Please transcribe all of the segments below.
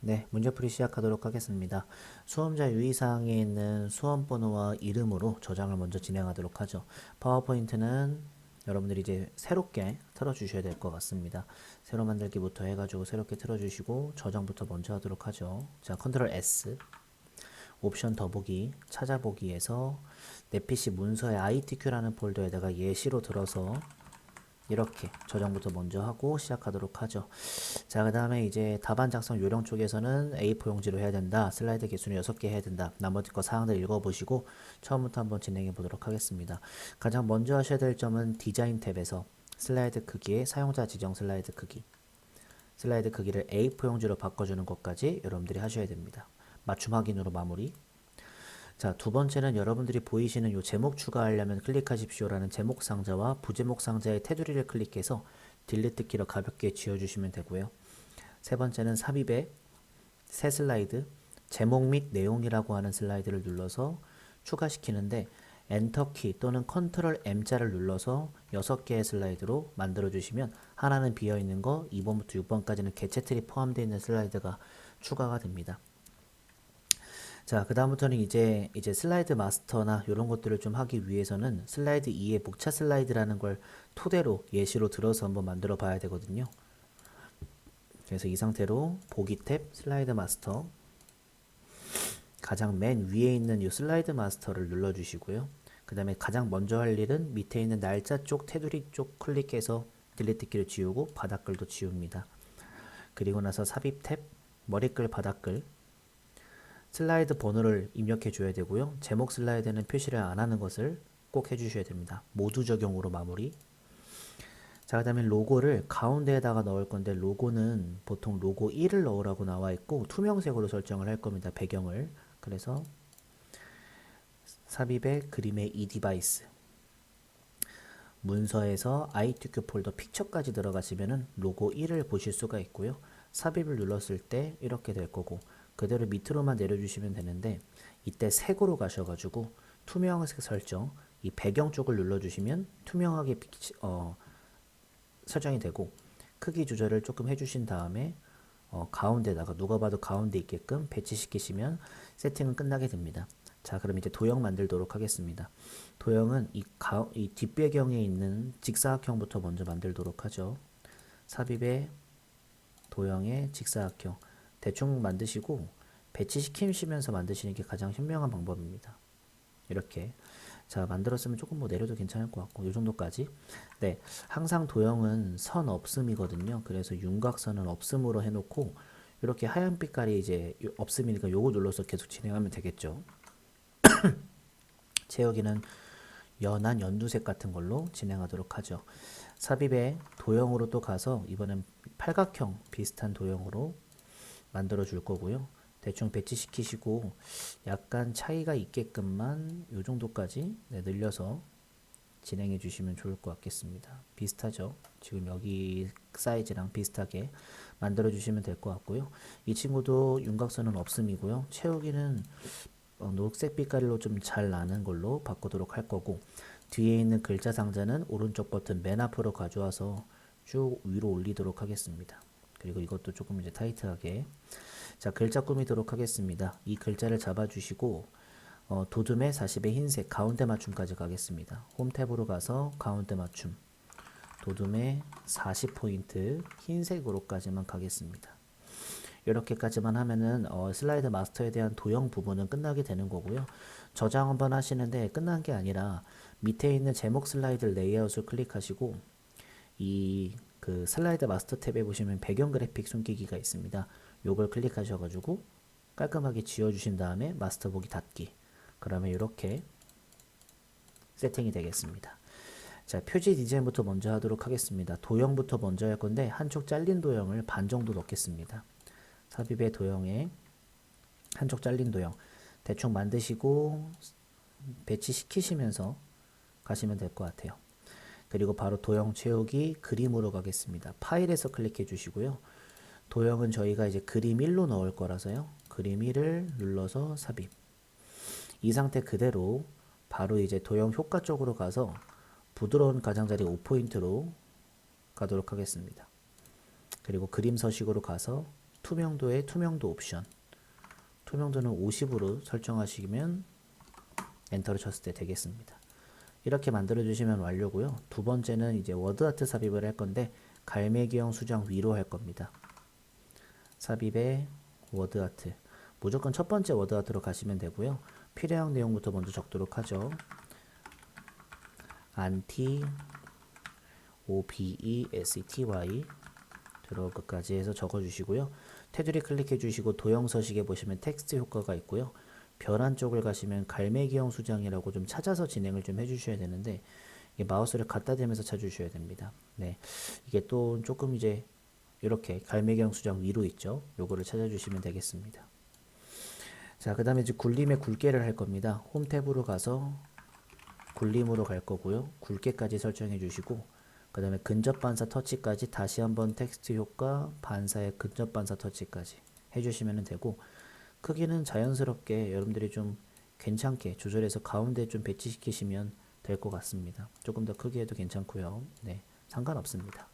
네, 문제풀이 시작하도록 하겠습니다. 수험자 유의사항에 있는 수험 번호와 이름으로 저장을 먼저 진행하도록 하죠. 파워포인트는 여러분들이 이제 새롭게 틀어주셔야 될 것 같습니다. 새로 만들기부터 해가지고 새롭게 틀어주시고 저장부터 먼저 하도록 하죠. 자, 컨트롤 S, 옵션 더보기, 찾아보기에서 내 PC 문서의 ITQ라는 폴더에다가 예시로 들어서 이렇게 저장부터 먼저 하고 시작하도록 하죠. 자, 그 다음에 이제 답안 작성 요령 쪽에서는 A4 용지로 해야 된다. 슬라이드 개수는 6개 해야 된다. 나머지 거 사항들 읽어보시고 처음부터 한번 진행해 보도록 하겠습니다. 가장 먼저 하셔야 될 점은 디자인 탭에서 슬라이드 크기의 사용자 지정 슬라이드 크기, 슬라이드 크기를 A4 용지로 바꿔주는 것까지 여러분들이 하셔야 됩니다. 맞춤 확인으로 마무리. 자, 두 번째는 여러분들이 보이시는 요 제목 추가하려면 클릭하십시오라는 제목 상자와 부제목 상자의 테두리를 클릭해서 딜리트 키로 가볍게 지워주시면 되고요. 세 번째는 삽입에 새 슬라이드, 제목 및 내용이라고 하는 슬라이드를 눌러서 추가시키는데 엔터키 또는 컨트롤 M자를 눌러서 6개의 슬라이드로 만들어주시면 하나는 비어있는 거 2번부터 6번까지는 개체 틀이 포함되어 있는 슬라이드가 추가가 됩니다. 자, 그 다음부터는 이제 슬라이드 마스터나 이런 것들을 좀 하기 위해서는 슬라이드 2의 목차 슬라이드라는 걸 토대로 예시로 들어서 한번 만들어 봐야 되거든요. 그래서 이 상태로 보기 탭 슬라이드 마스터, 가장 맨 위에 있는 이 슬라이드 마스터를 눌러 주시고요. 그 다음에 가장 먼저 할 일은 밑에 있는 날짜 쪽 테두리 쪽 클릭해서 딜리트 키를 지우고 바닥글도 지웁니다. 그리고 나서 삽입 탭 머리글 바닥글, 슬라이드 번호를 입력해 줘야 되고요. 제목 슬라이드는 표시를 안 하는 것을 꼭 해주셔야 됩니다. 모두 적용으로 마무리. 자, 그 다음에 로고를 가운데에다가 넣을 건데 로고는 보통 로고 1을 넣으라고 나와 있고 투명색으로 설정을 할 겁니다. 배경을. 그래서 삽입의 그림의 이 디바이스, 문서에서 ITQ 폴더 픽처까지 들어가시면은 로고 1을 보실 수가 있고요. 삽입을 눌렀을 때 이렇게 될 거고 그대로 밑으로만 내려주시면 되는데 이때 색으로 가셔가지고 투명색 설정, 이 배경 쪽을 눌러주시면 투명하게 설정이 되고 크기 조절을 조금 해주신 다음에 가운데다가 누가 봐도 가운데 있게끔 배치시키시면 세팅은 끝나게 됩니다. 자, 그럼 이제 도형 만들도록 하겠습니다. 도형은 이 뒷배경에 있는 직사각형부터 먼저 만들도록 하죠. 삽입의 도형의 직사각형 대충 만드시고 배치시키시면서 만드시는 게 가장 현명한 방법입니다. 이렇게 자, 만들었으면 조금 뭐 내려도 괜찮을 것 같고 이 정도까지. 네, 항상 도형은 선 없음이거든요. 그래서 윤곽선은 없음으로 해놓고 이렇게 하얀 빛깔이 이제 없음이니까 요거 눌러서 계속 진행하면 되겠죠. 채우기는 연한 연두색 같은 걸로 진행하도록 하죠. 삽입에 도형으로 또 가서 이번엔 팔각형 비슷한 도형으로 만들어 줄 거고요. 대충 배치시키시고 약간 차이가 있게끔만 요 정도까지 늘려서 진행해 주시면 좋을 것 같겠습니다. 비슷하죠? 지금 여기 사이즈랑 비슷하게 만들어 주시면 될 것 같고요. 이 친구도 윤곽선은 없음이고요. 채우기는 녹색 빛깔로 좀 잘 나는 걸로 바꾸도록 할 거고 뒤에 있는 글자 상자는 오른쪽 버튼 맨 앞으로 가져와서 쭉 위로 올리도록 하겠습니다. 그리고 이것도 조금 이제 타이트하게 자, 글자 꾸미도록 하겠습니다. 이 글자를 잡아주시고 도둠의 40의 흰색 가운데 맞춤까지 가겠습니다. 홈 탭으로 가서 가운데 맞춤 도둠의 40포인트 흰색으로까지만 가겠습니다. 이렇게까지만 하면은 슬라이드 마스터에 대한 도형 부분은 끝나게 되는 거고요. 저장 한번 하시는데 끝난 게 아니라 밑에 있는 제목 슬라이드 레이아웃을 클릭하시고 이 그 슬라이드 마스터 탭에 보시면 배경 그래픽 숨기기가 있습니다. 요걸 클릭하셔가지고 깔끔하게 지워주신 다음에 마스터 보기 닫기. 그러면 이렇게 세팅이 되겠습니다. 자, 표지 디자인부터 먼저 하도록 하겠습니다. 도형부터 먼저 할 건데 한쪽 잘린 도형을 반 정도 넣겠습니다. 삽입의 도형에 한쪽 잘린 도형 대충 만드시고 배치시키시면서 가시면 될 것 같아요. 그리고 바로 도형 채우기 그림으로 가겠습니다. 파일에서 클릭해 주시고요. 도형은 저희가 이제 그림 1로 넣을 거라서요. 그림 1을 눌러서 삽입. 이 상태 그대로 바로 이제 도형 효과 쪽으로 가서 부드러운 가장자리 5포인트로 가도록 하겠습니다. 그리고 그림 서식으로 가서 투명도의 투명도 옵션. 투명도는 50으로 설정하시면 엔터를 쳤을 때 되겠습니다. 이렇게 만들어 주시면 완료고요. 두 번째는 이제 워드아트 삽입을 할 건데 갈매기형 수정 위로 할 겁니다. 삽입에 워드아트. 무조건 첫 번째 워드아트로 가시면 되고요. 필요한 내용부터 먼저 적도록 하죠. anti obesity 들어가까지 해서 적어주시고요. 테두리 클릭해 주시고 도형 서식에 보시면 텍스트 효과가 있고요. 변환 쪽을 가시면 갈매기형 수정이라고 좀 찾아서 진행을 좀 해주셔야 되는데 이게 마우스를 갖다 대면서 찾으셔야 됩니다. 네, 이게 또 조금 이제 이렇게 갈매기형 수정 위로 있죠. 요거를 찾아주시면 되겠습니다. 자, 그 다음에 이제 굴림의 굵게를 할 겁니다. 홈 탭으로 가서 굴림으로 갈 거고요. 굵게까지 설정해 주시고 그 다음에 근접 반사 터치까지 다시 한번 텍스트 효과 반사의 근접 반사 터치까지 해주시면 되고 크기는 자연스럽게 여러분들이 좀 괜찮게 조절해서 가운데 좀 배치시키시면 될 것 같습니다. 조금 더 크게 해도 괜찮고요. 네, 상관없습니다.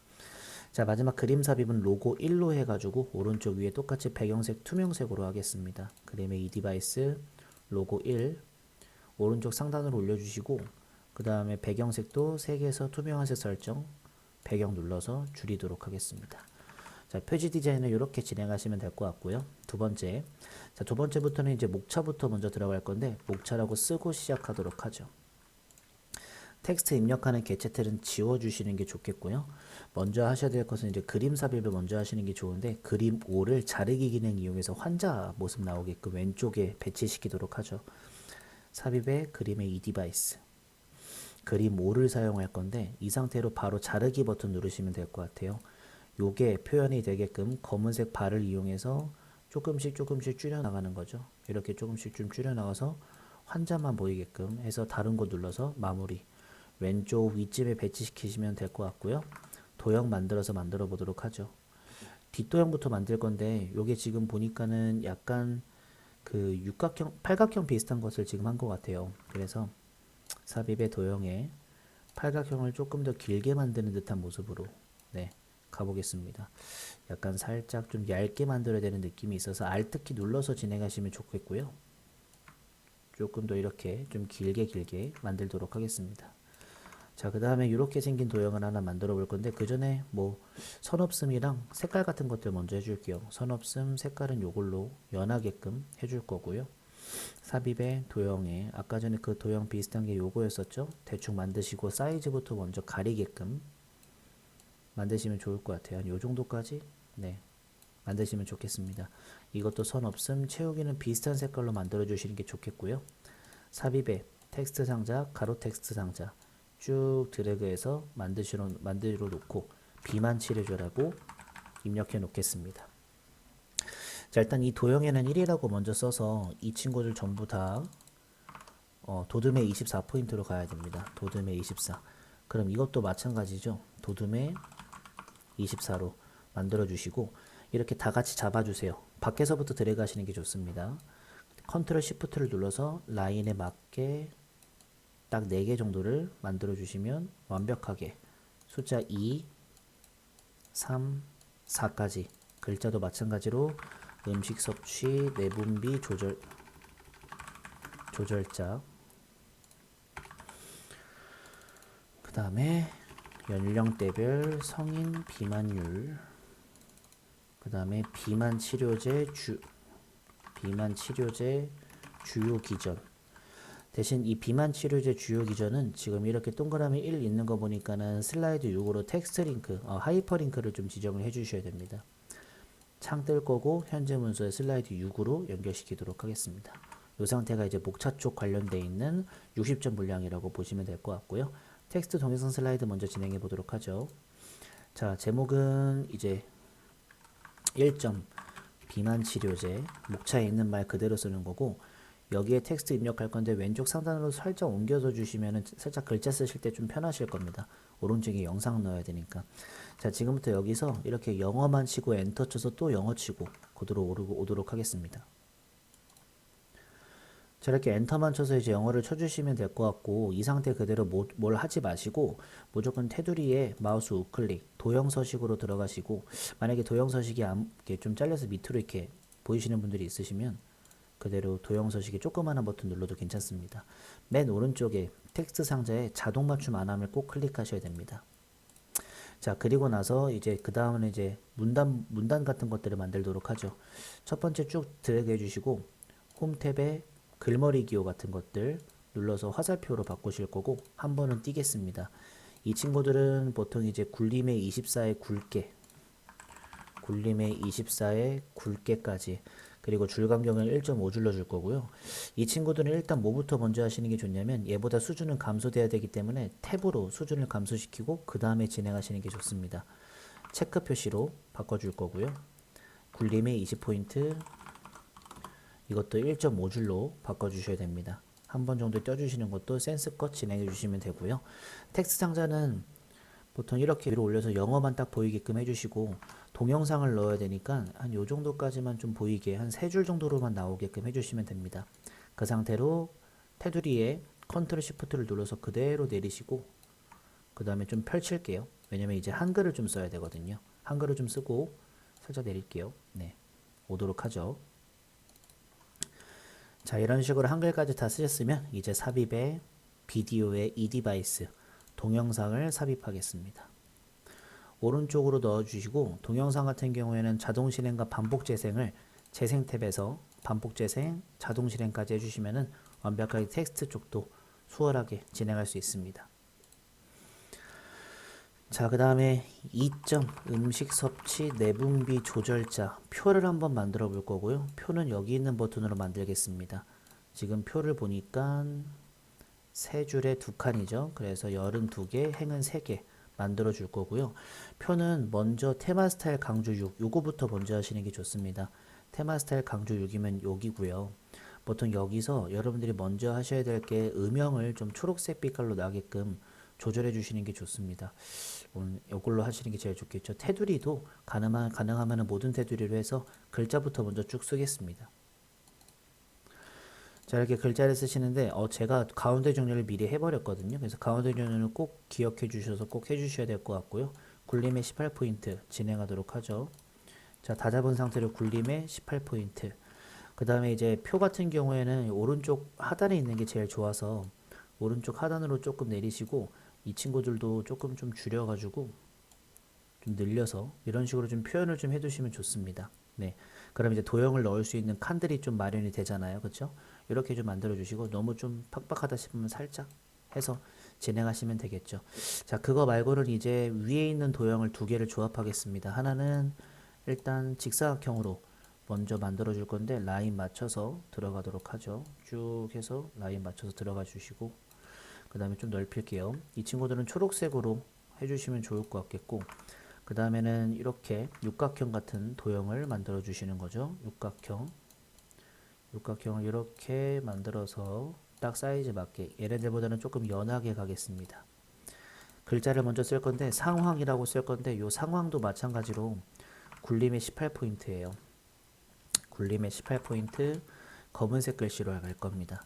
자, 마지막 그림 삽입은 로고 1로 해가지고 오른쪽 위에 똑같이 배경색 투명색으로 하겠습니다. 그림의 이 디바이스 로고 1 오른쪽 상단으로 올려주시고 그 다음에 배경색도 색에서 투명한색 설정 배경 눌러서 줄이도록 하겠습니다. 자, 표지 디자인을 이렇게 진행하시면 될 것 같고요. 두 번째부터는 이제 목차부터 먼저 들어갈 건데 목차라고 쓰고 시작하도록 하죠. 텍스트 입력하는 개체틀은 지워주시는 게 좋겠고요. 먼저 하셔야 될 것은 이제 그림 삽입을 먼저 하시는 게 좋은데 그림 5를 자르기 기능 이용해서 환자 모습 나오게끔 왼쪽에 배치시키도록 하죠. 삽입에 그림의 이 디바이스 그림 5를 사용할 건데 이 상태로 바로 자르기 버튼 누르시면 될 것 같아요. 요게 표현이 되게끔 검은색 발을 이용해서 조금씩 줄여 나가는 거죠. 이렇게 조금씩 좀 줄여 나가서 환자만 보이게끔 해서 다른 곳 눌러서 마무리 왼쪽 위쯤에 배치시키시면 될 것 같고요. 도형 만들어 보도록 하죠. 뒷도형부터 만들 건데 요게 지금 보니까는 약간 그 육각형, 팔각형 비슷한 것을 지금 한 것 같아요. 그래서 삽입의 도형에 팔각형을 조금 더 길게 만드는 듯한 모습으로 네, 가보겠습니다. 약간 살짝 좀 얇게 만들어야 되는 느낌이 있어서 Alt키 눌러서 진행하시면 좋겠고요. 조금 더 이렇게 좀 길게 만들도록 하겠습니다. 자, 그 다음에 이렇게 생긴 도형을 하나 만들어 볼 건데 그 전에 뭐 선없음이랑 색깔 같은 것들 먼저 해줄게요. 선없음 색깔은 요걸로 연하게끔 해줄 거고요. 삽입의 도형에 아까 전에 그 도형 비슷한 게 요거였었죠. 대충 만드시고 사이즈부터 먼저 가리게끔 만드시면 좋을 것 같아요. 요 정도까지 네, 만드시면 좋겠습니다. 이것도 선없음 채우기는 비슷한 색깔로 만들어 주시는 게 좋겠고요. 삽입에 텍스트 상자 가로 텍스트 상자 쭉 드래그해서 만들어 놓고 비만 칠해줘라고 입력해 놓겠습니다. 자, 일단 이 도형에는 1이라고 먼저 써서 이 친구들 전부 다 도둠의 24포인트로 가야 됩니다. 도둠의 24. 그럼 이것도 마찬가지죠. 도둠의 24로 만들어 주시고 이렇게 다 같이 잡아주세요. 밖에서부터 드래그 하시는 게 좋습니다. 컨트롤 시프트를 눌러서 라인에 맞게 딱 4개 정도를 만들어 주시면 완벽하게 숫자 2, 3, 4까지 글자도 마찬가지로 음식 섭취, 내분비 조절자 그 다음에 연령대별 성인 비만율 그 다음에 비만 치료제 주요 기전 대신 이 비만 치료제 주요 기전은 지금 이렇게 동그라미 1 있는 거 보니까는 슬라이드 6으로 텍스트 링크, 하이퍼 링크를 좀 지정을 해 주셔야 됩니다. 창 뜰 거고 현재 문서에 슬라이드 6으로 연결시키도록 하겠습니다. 이 상태가 이제 목차 쪽 관련되어 있는 60점 분량이라고 보시면 될 것 같고요. 텍스트 동영상 슬라이드 먼저 진행해 보도록 하죠. 자, 제목은 이제 1점 비만 치료제 목차에 있는 말 그대로 쓰는 거고 여기에 텍스트 입력할 건데 왼쪽 상단으로 살짝 옮겨서 주시면은 살짝 글자 쓰실 때 좀 편하실 겁니다. 오른쪽에 영상 넣어야 되니까. 자, 지금부터 여기서 이렇게 영어만 치고 엔터 쳐서 또 영어 치고 그대로 오도록 하겠습니다. 자, 이렇게 엔터만 쳐서 이제 영어를 쳐주시면 될 것 같고, 이 상태 그대로 뭘 하지 마시고 무조건 테두리에 마우스 우클릭 도형 서식으로 들어가시고, 만약에 도형 서식이 이렇게 좀 잘려서 밑으로 이렇게 보이시는 분들이 있으시면 그대로 도형 서식의 조그마한 버튼 눌러도 괜찮습니다. 맨 오른쪽에 텍스트 상자에 자동 맞춤 안함을 꼭 클릭하셔야 됩니다. 자, 그리고 나서 이제 그 다음은 이제 문단 같은 것들을 만들도록 하죠. 첫 번째 쭉 드래그 해주시고 홈 탭에 글머리 기호 같은 것들 눌러서 화살표로 바꾸실 거고, 한 번은 띄겠습니다. 이 친구들은 보통 이제 굴림의 24의 굵게, 굴림의 24의 굵게까지, 그리고 줄 간격을 1.5줄로 줄 거고요. 이 친구들은 일단 뭐부터 먼저 하시는 게 좋냐면, 얘보다 수준은 감소돼야 되기 때문에 탭으로 수준을 감소시키고 그 다음에 진행하시는 게 좋습니다. 체크 표시로 바꿔줄 거고요. 굴림의 20포인트, 이것도 1.5줄로 바꿔주셔야 됩니다. 한 번 정도 떼주시는 것도 센스껏 진행해 주시면 되고요. 텍스트 상자는 보통 이렇게 위로 올려서 영어만 딱 보이게끔 해주시고, 동영상을 넣어야 되니까 한 요 정도까지만 좀 보이게 한 3줄 정도로만 나오게끔 해주시면 됩니다. 그 상태로 테두리에 컨트롤 시프트를 눌러서 그대로 내리시고, 그 다음에 좀 펼칠게요. 왜냐면 이제 한글을 좀 써야 되거든요. 한글을 좀 쓰고 살짝 내릴게요. 네, 오도록 하죠. 자, 이런 식으로 한글까지 다 쓰셨으면 이제 삽입에 비디오의 eDevice 동영상을 삽입하겠습니다. 오른쪽으로 넣어주시고, 동영상 같은 경우에는 자동 실행과 반복 재생을 재생 탭에서 반복 재생, 자동 실행까지 해주시면 완벽하게 텍스트 쪽도 수월하게 진행할 수 있습니다. 자, 그 다음에 2점 음식 섭취 내분비 조절자 표를 한번 만들어 볼 거고요. 표는 여기 있는 버튼으로 만들겠습니다. 지금 표를 보니까 3줄에 2칸이죠. 그래서 열은 2개, 행은 3개 만들어 줄 거고요. 표는 먼저 테마 스타일 강조 6, 요거부터 먼저 하시는 게 좋습니다. 테마 스타일 강조 6이면 여기고요. 보통 여기서 여러분들이 먼저 하셔야 될 게 음영을 좀 초록색 빛깔로 나게끔 조절해 주시는 게 좋습니다. 이걸로 하시는 게 제일 좋겠죠. 테두리도 가능하면 모든 테두리로 해서 글자부터 먼저 쭉 쓰겠습니다. 자, 이렇게 글자를 쓰시는데 제가 가운데 정렬을 미리 해버렸거든요. 그래서 가운데 정렬을 꼭 기억해 주셔서 꼭 해주셔야 될 것 같고요. 굴림의 18포인트 진행하도록 하죠. 자, 다 잡은 상태로 굴림의 18포인트. 그 다음에 이제 표 같은 경우에는 오른쪽 하단에 있는 게 제일 좋아서 오른쪽 하단으로 조금 내리시고, 이 친구들도 조금 좀 줄여가지고 좀 늘려서 이런 식으로 좀 표현을 좀 해두시면 좋습니다. 네, 그럼 이제 도형을 넣을 수 있는 칸들이 좀 마련이 되잖아요, 그렇죠? 이렇게 좀 만들어 주시고, 너무 좀 팍팍하다 싶으면 살짝 해서 진행하시면 되겠죠. 자, 그거 말고는 이제 위에 있는 도형을 2개를 조합하겠습니다. 하나는 일단 직사각형으로 먼저 만들어 줄 건데, 라인 맞춰서 들어가도록 하죠. 쭉 해서 라인 맞춰서 들어가 주시고, 그 다음에 좀 넓힐게요. 이 친구들은 초록색으로 해주시면 좋을 것 같겠고, 그 다음에는 이렇게 육각형 같은 도형을 만들어 주시는 거죠. 육각형을 이렇게 만들어서 딱 사이즈 맞게, 얘네들보다는 조금 연하게 가겠습니다. 글자를 먼저 쓸 건데 상황이라고 쓸 건데, 요 상황도 마찬가지로 굴림의 18포인트예요. 굴림의 18포인트 검은색 글씨로 할 겁니다.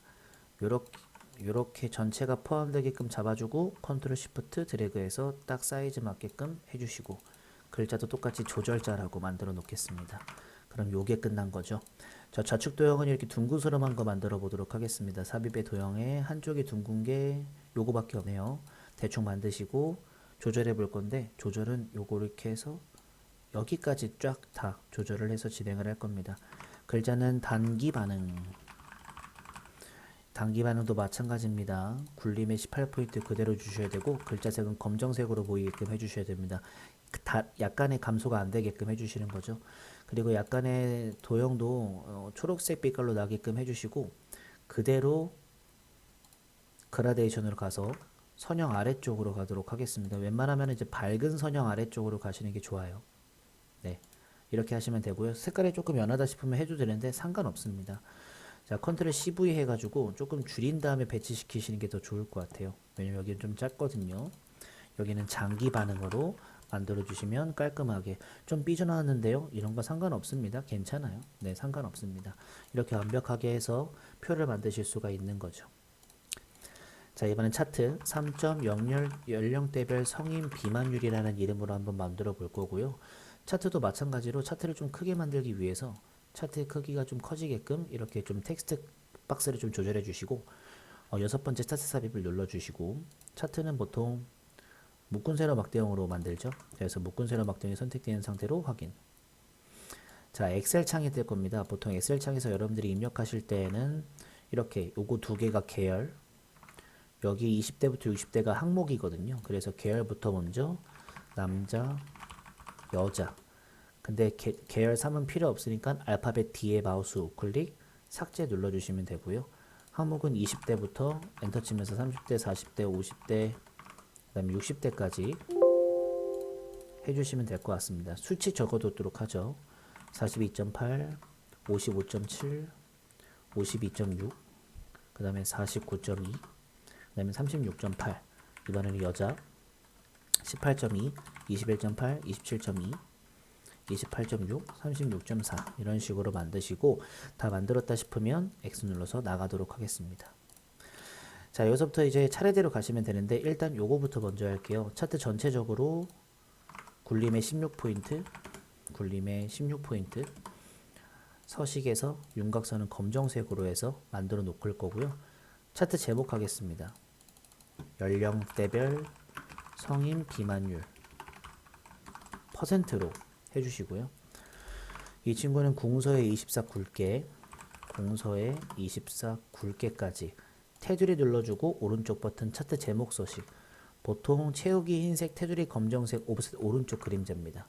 요렇게 전체가 포함되게끔 잡아주고 컨트롤 시프트 드래그해서 딱 사이즈 맞게끔 해주시고, 글자도 똑같이 조절자라고 만들어 놓겠습니다. 그럼 요게 끝난 거죠. 자, 좌측 도형은 이렇게 둥그스름한 거 만들어 보도록 하겠습니다. 삽입의 도형에 한쪽이 둥근 게 요거밖에 없네요. 대충 만드시고 조절해 볼 건데, 조절은 요거 이렇게 해서 여기까지 쫙 다 조절을 해서 진행을 할 겁니다. 글자는 단기 반응도 마찬가지입니다. 굴림의 18포인트 그대로 주셔야 되고, 글자색은 검정색으로 보이게끔 해주셔야 됩니다. 약간의 감소가 안 되게끔 해주시는 거죠. 그리고 약간의 도형도 초록색 빛깔로 나게끔 해주시고, 그대로 그라데이션으로 가서 선형 아래쪽으로 가도록 하겠습니다. 웬만하면 이제 밝은 선형 아래쪽으로 가시는 게 좋아요. 네, 이렇게 하시면 되고요. 색깔이 조금 연하다 싶으면 해도 되는데 상관없습니다. 자, 컨트롤 CV 해가지고 조금 줄인 다음에 배치시키시는 게 더 좋을 것 같아요. 왜냐면 여기는 좀 짧거든요. 여기는 장기 반응으로 만들어 주시면 깔끔하게 좀 삐져나왔는데요. 이런 거 상관없습니다. 괜찮아요. 네, 상관없습니다. 이렇게 완벽하게 해서 표를 만드실 수가 있는 거죠. 자, 이번엔 차트 3.00 연령대별 성인 비만율이라는 이름으로 한번 만들어 볼 거고요. 차트도 마찬가지로 차트를 좀 크게 만들기 위해서 차트의 크기가 좀 커지게끔 이렇게 좀 텍스트 박스를 좀 조절해 주시고 여섯 번째 차트 삽입을 눌러 주시고 차트는 보통 묶은 세로 막대형으로 만들죠. 그래서 묶은 세로 막대형이 선택되는 상태로 확인. 자, 엑셀 창이 될 겁니다. 보통 엑셀 창에서 여러분들이 입력하실 때에는 이렇게 요거 두 개가 계열, 여기 20대부터 60대가 항목이거든요. 그래서 계열부터 먼저 남자, 여자. 근데 계열 3은 필요 없으니까 알파벳 D에 마우스 우클릭 삭제 눌러주시면 되고요. 항목은 20대부터 엔터 치면서 30대, 40대, 50대, 그 다음에 60대까지 해주시면 될 것 같습니다. 수치 적어두도록 하죠. 42.8, 55.7, 52.6, 그 다음에 49.2, 그 다음에 36.8, 이번에는 여자 18.2, 21.8, 27.2, 28.6, 36.4 이런 식으로 만드시고 다 만들었다 싶으면 X 눌러서 나가도록 하겠습니다. 자, 여기서부터 이제 차례대로 가시면 되는데 일단 요거부터 먼저 할게요. 차트 전체적으로 굴림의 16포인트, 굴림의 16포인트, 서식에서 윤곽선은 검정색으로 해서 만들어 놓을 거고요. 차트 제목 하겠습니다. 연령대별 성인 비만율 퍼센트로 해주시고요. 이 친구는 궁서에 24 굵게, 궁서에 24 굵게까지 테두리 눌러주고 오른쪽 버튼 차트 제목 서식. 보통 채우기 흰색, 테두리 검정색, 오프셋 오른쪽 그림자입니다.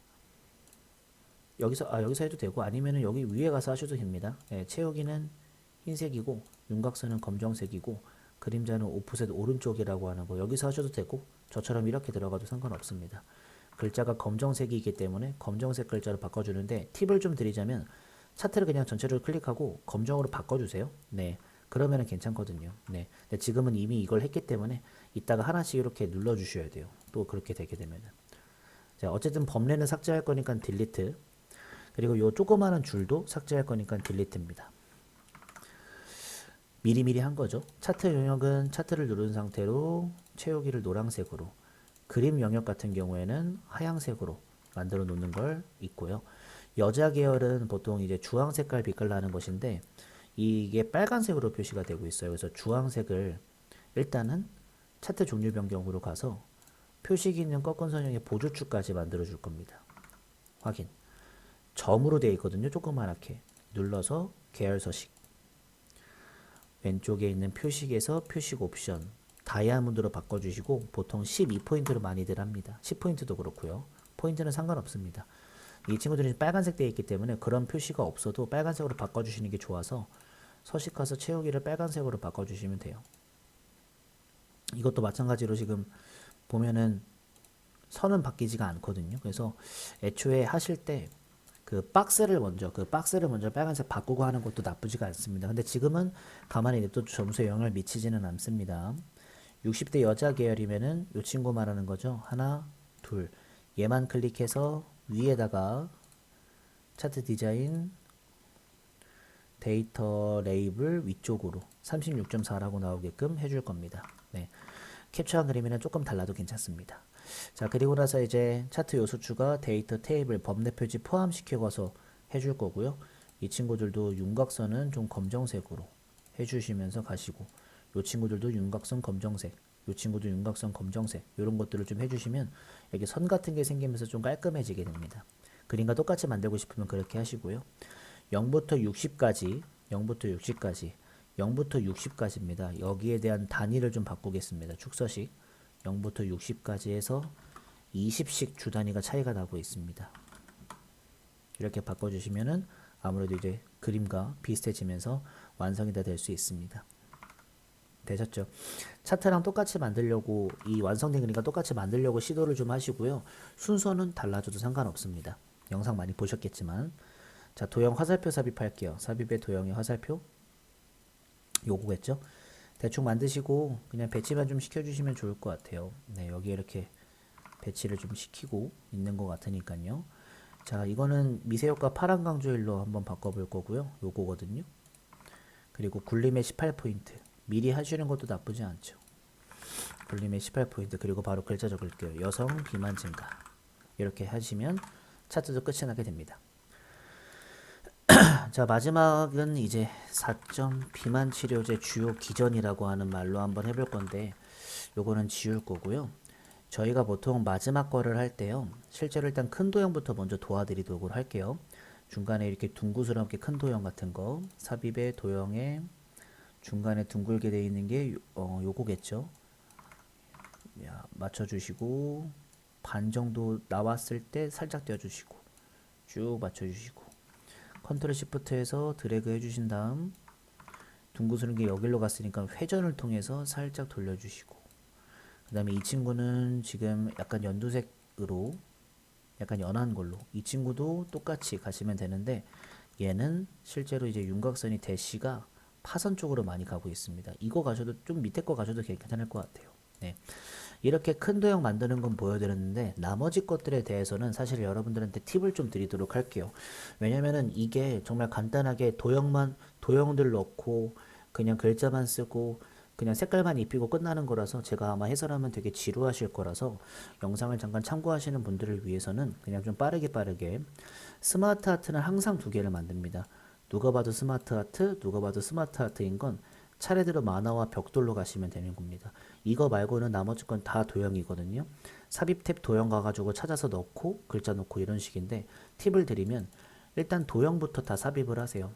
여기서 해도 되고 아니면은 여기 위에 가서 하셔도 됩니다. 예, 채우기는 흰색이고 윤곽선은 검정색이고 그림자는 오프셋 오른쪽이라고 하는 거 여기서 하셔도 되고 저처럼 이렇게 들어가도 상관없습니다. 글자가 검정색이기 때문에 검정색 글자로 바꿔주는데 팁을 좀 드리자면 차트를 그냥 전체를 클릭하고 검정으로 바꿔주세요. 네, 그러면은 괜찮거든요. 네, 근데 지금은 이미 이걸 했기 때문에 이따가 하나씩 이렇게 눌러주셔야 돼요. 또 그렇게 되게 되면은. 자, 어쨌든 범례는 삭제할 거니까 딜리트. 그리고 요 조그마한 줄도 삭제할 거니까 딜리트입니다. 미리미리 한 거죠. 차트 영역은 차트를 누른 상태로 채우기를 노란색으로, 그림 영역 같은 경우에는 하얀색으로 만들어 놓는 걸 있고요. 여자 계열은 보통 이제 주황 색깔 빛깔 나는 것인데 이게 빨간색으로 표시가 되고 있어요. 그래서 주황색을 일단은 차트 종류 변경으로 가서 표식 있는 꺾은 선형의 보조축까지 만들어 줄 겁니다. 확인. 점으로 되어 있거든요. 조그맣게 눌러서 계열 서식. 왼쪽에 있는 표식에서 표식 옵션 다이아몬드로 바꿔주시고 보통 12포인트로 많이들 합니다. 10포인트도 그렇고요. 포인트는 상관없습니다. 이 친구들이 빨간색 되어 있기 때문에 그런 표시가 없어도 빨간색으로 바꿔주시는 게 좋아서 서식 가서 채우기를 빨간색으로 바꿔주시면 돼요. 이것도 마찬가지로 지금 보면은 선은 바뀌지가 않거든요. 그래서 애초에 하실 때 그 박스를 먼저 빨간색 바꾸고 하는 것도 나쁘지가 않습니다. 근데 지금은 가만히 냅둬도 점수에 영향을 미치지는 않습니다. 60대 여자 계열이면은 이 친구 말하는 거죠. 하나, 둘. 얘만 클릭해서 위에다가 차트 디자인 데이터 레이블 위쪽으로 36.4라고 나오게끔 해줄 겁니다. 네. 캡처한 그림이랑 조금 달라도 괜찮습니다. 자, 그리고 나서 이제 차트 요소추가 데이터 테이블 범례 표지 포함시켜서 해줄 거고요. 이 친구들도 윤곽선은 좀 검정색으로 해주시면서 가시고 이 친구들도 윤곽선 검정색, 이 친구도 윤곽선 검정색 이런 것들을 좀 해주시면 여기 선 같은 게 생기면서 좀 깔끔해지게 됩니다. 그림과 똑같이 만들고 싶으면 그렇게 하시고요. 0부터 60까지 0부터 60까지 0부터 60까지입니다. 여기에 대한 단위를 좀 바꾸겠습니다. 축서식 0부터 60까지 해서 20씩 주 단위가 차이가 나고 있습니다. 이렇게 바꿔주시면은 아무래도 이제 그림과 비슷해지면서 완성이 다 될 수 있습니다. 되셨죠? 차트랑 똑같이 만들려고 이 완성된 그림과 똑같이 만들려고 시도를 좀 하시고요. 순서는 달라져도 상관없습니다. 영상 많이 보셨겠지만 자, 도형 화살표 삽입할게요. 삽입의 도형의 화살표 요거겠죠? 대충 만드시고 그냥 배치만 좀 시켜주시면 좋을 것 같아요. 네, 여기 이렇게 배치를 좀 시키고 있는 것 같으니까요. 자, 이거는 미세효과 파란 강조일로 한번 바꿔볼 거고요. 요거거든요. 그리고 굴림의 18포인트. 미리 하시는 것도 나쁘지 않죠. 굴림의 18포인트. 그리고 바로 글자 적을게요. 여성 비만 증가. 이렇게 하시면 차트도 끝이 나게 됩니다. 자, 마지막은 이제 4점 비만 치료제 주요 기전이라고 하는 말로 한번 해볼 건데, 요거는 지울 거고요. 저희가 보통 마지막 거를 할 때요, 실제로 일단 큰 도형부터 먼저 도와드리도록 할게요. 중간에 이렇게 둥구스럽게 큰 도형 같은 거, 삽입의 도형에 중간에 둥글게 되어 있는 게 요거겠죠. 맞춰주시고, 반 정도 나왔을 때 살짝 떼어주시고, 쭉 맞춰주시고, 컨트롤 시프트에서 드래그 해주신 다음, 둥그스런 게 여기로 갔으니까 회전을 통해서 살짝 돌려주시고, 그 다음에 이 친구는 지금 약간 연두색으로 약간 연한 걸로, 이 친구도 똑같이 가시면 되는데, 얘는 실제로 이제 윤곽선이 대시가 파선 쪽으로 많이 가고 있습니다. 이거 가셔도 좀 밑에 거 가셔도 괜찮을 것 같아요. 네. 이렇게 큰 도형 만드는 건 보여드렸는데 나머지 것들에 대해서는 사실 여러분들한테 팁을 좀 드리도록 할게요. 왜냐면은 이게 정말 간단하게 도형들 넣고 그냥 글자만 쓰고 그냥 색깔만 입히고 끝나는 거라서 제가 아마 해설하면 되게 지루하실 거라서 영상을 잠깐 참고하시는 분들을 위해서는 그냥 좀 빠르게 스마트 아트는 항상 두 개를 만듭니다. 누가 봐도 스마트 아트, 누가 봐도 스마트 아트인 건 차례대로 만화와 벽돌로 가시면 되는 겁니다. 이거 말고는 나머지 건 다 도형이거든요. 삽입 탭 도형 가가지고 찾아서 넣고 글자 넣고 이런 식인데 팁을 드리면 일단 도형부터 다 삽입을 하세요.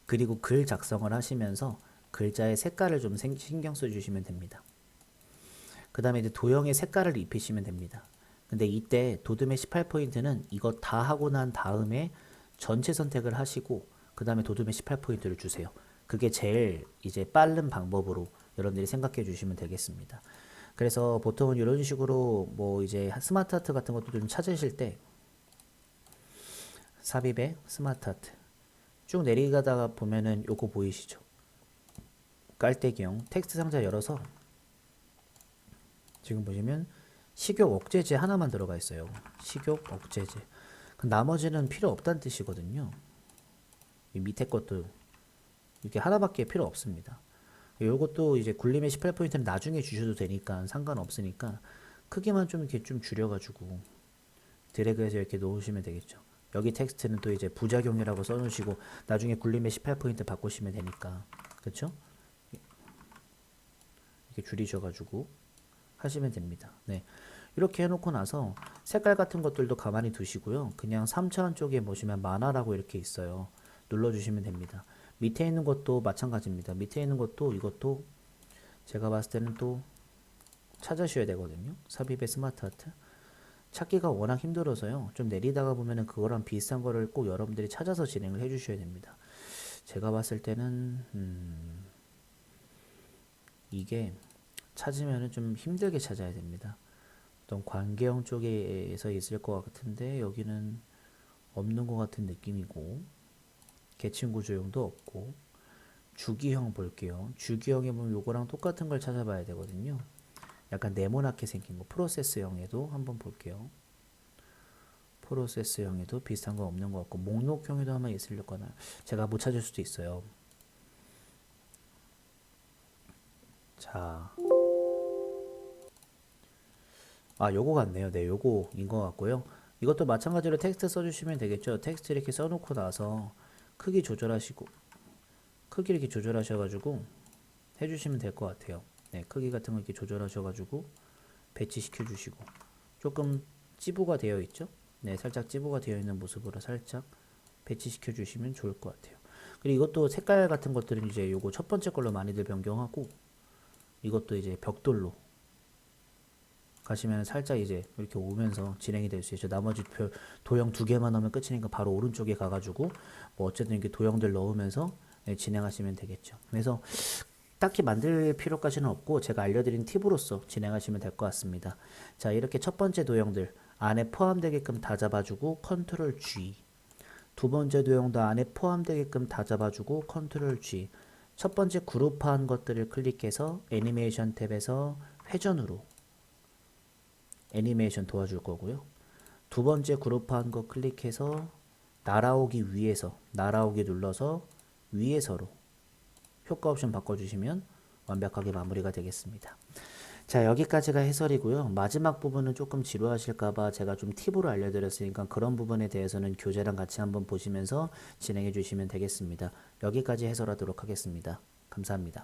그리고 글 작성을 하시면서 글자의 색깔을 좀 신경 써주시면 됩니다. 그 다음에 이제 도형의 색깔을 입히시면 됩니다. 근데 이때 도둠의 18포인트는 이거 다 하고 난 다음에 전체 선택을 하시고 그 다음에 도둠의 18포인트를 주세요. 그게 제일 이제 빠른 방법으로 여러분들이 생각해 주시면 되겠습니다. 그래서 보통은 이런 식으로 뭐 이제 스마트 아트 같은 것도 좀 찾으실 때 삽입에 스마트 아트 쭉 내리가다가 보면은 요거 보이시죠? 깔때기형 텍스트 상자 열어서 지금 보시면 식욕 억제제 하나만 들어가 있어요. 식욕 억제제. 나머지는 필요 없다는 뜻이거든요. 이 밑에 것도 이렇게 하나밖에 필요 없습니다. 요것도 이제 굴림의 18포인트는 나중에 주셔도 되니까 상관없으니까 크기만 좀 이렇게 좀 줄여가지고 드래그해서 이렇게 놓으시면 되겠죠. 여기 텍스트는 또 이제 부작용이라고 써놓으시고 나중에 굴림의 18포인트 바꾸시면 되니까 그쵸? 이렇게 줄이셔가지고 하시면 됩니다. 네. 이렇게 해놓고 나서 색깔 같은 것들도 가만히 두시고요. 그냥 3차원 쪽에 보시면 만화라고 이렇게 있어요. 눌러주시면 됩니다. 밑에 있는 것도 마찬가지입니다. 밑에 있는 것도 이것도 제가 봤을 때는 또 찾으셔야 되거든요. 삽입의 스마트 아트. 찾기가 워낙 힘들어서요. 좀 내리다가 보면은 그거랑 비슷한 거를 꼭 여러분들이 찾아서 진행을 해주셔야 됩니다. 제가 봤을 때는 이게 찾으면은 좀 힘들게 찾아야 됩니다. 어떤 관계형 쪽에서 있을 것 같은데 여기는 없는 것 같은 느낌이고 계층 구조형도 없고 주기형 볼게요. 주기형에 보면 요거랑 똑같은 걸 찾아봐야 되거든요. 약간 네모나게 생긴 거 프로세스형에도 한번 볼게요. 프로세스형에도 비슷한 거 없는 것 같고 목록형에도 아마 있을 거나 제가 못 찾을 수도 있어요. 자, 요거 같네요. 네, 요거인 것 같고요. 이것도 마찬가지로 텍스트 써주시면 되겠죠. 텍스트 이렇게 써놓고 나서 크기 조절하시고 크기 이렇게 조절하셔가지고 해주시면 될 것 같아요. 네, 크기 같은 거 이렇게 조절하셔가지고 배치시켜 주시고 조금 찌부가 되어 있죠. 네, 살짝 찌부가 되어 있는 모습으로 살짝 배치시켜 주시면 좋을 것 같아요. 그리고 이것도 색깔 같은 것들은 이제 요거 첫 번째 걸로 많이들 변경하고 이것도 이제 벽돌로 가시면 살짝 이제 이렇게 오면서 진행이 될 수 있죠. 나머지 도형 두 개만 넣으면 끝이니까 바로 오른쪽에 가가지고 뭐 어쨌든 이렇게 도형들 넣으면서 진행하시면 되겠죠. 그래서 딱히 만들 필요까지는 없고 제가 알려드린 팁으로서 진행하시면 될 것 같습니다. 자, 이렇게 첫 번째 도형들 안에 포함되게끔 다 잡아주고 컨트롤 G. 두 번째 도형도 안에 포함되게끔 다 잡아주고 컨트롤 G. 첫 번째 그룹화한 것들을 클릭해서 애니메이션 탭에서 회전으로 애니메이션 도와줄 거고요. 두 번째 그룹한 거 클릭해서 날아오기 위에서 날아오기 눌러서 위에서로 효과 옵션 바꿔주시면 완벽하게 마무리가 되겠습니다. 자, 여기까지가 해설이고요. 마지막 부분은 조금 지루하실까봐 제가 좀 팁으로 알려드렸으니까 그런 부분에 대해서는 교재랑 같이 한번 보시면서 진행해 주시면 되겠습니다. 여기까지 해설하도록 하겠습니다. 감사합니다.